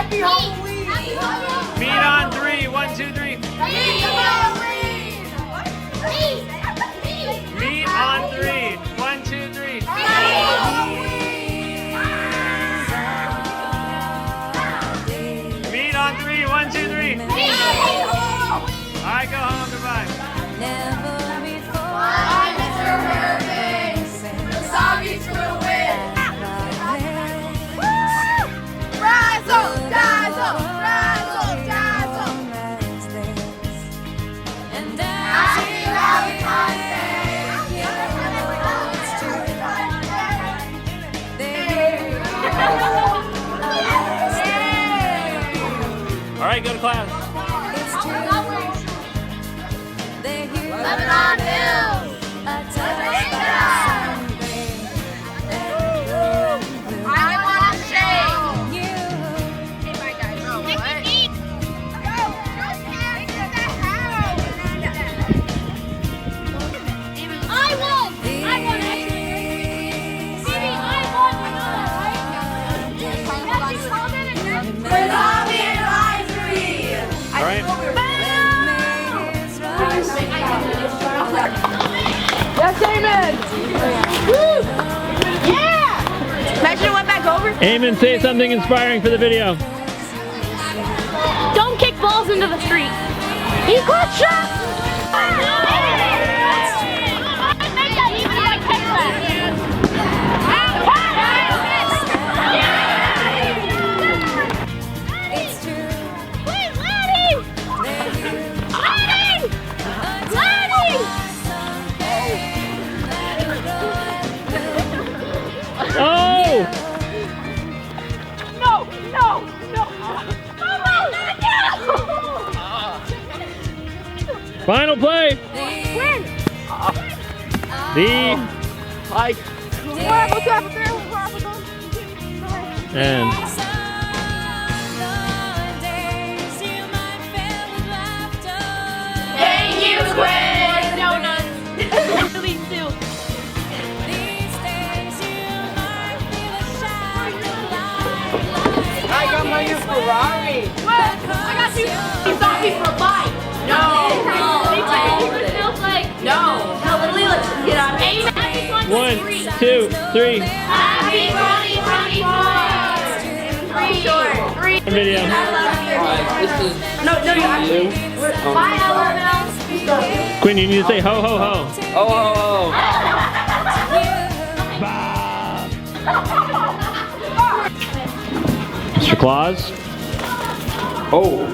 Happy Halloween! Happy Halloween! Meet on 3. 1, 2, 3. Happy Halloween! Meet on 3. 1, 2, 3. Happy Halloween! Meet on 3. 1, 2, 3. Alright, go home. Goodbye. Never before. I'm Mr. Perfect! Razavi's gonna win! Razzle, dazzle, razzle, dazzle! And Happy Valentine's Alright, go to class. Lebanon Hills! I want to shake! Hey, bye guys. Bro, what? I won actually. Maybe I won Razavi Advisory! Alright. Yes, amen! Woo! Yeah! Imagine it went back over. Eamon, say something inspiring for the video. Don't kick balls into the street. He got shot! it's true. Wait, Laddie! Laddie! Laddie! Oh! No! No! No! Final play. Win! The What's happened there? end. Thank you, Quinn! Donuts! Really too. I got my new Ferrari. What? I got you. You thought me for a bite. No. No. No, literally, let's get out of here. 1, 2, 3. Happy 2024. 3. Video. This is No, you actually. Bye, LML. Quinn, you need to say ho ho ho. oh. Mr. Claus. Oh.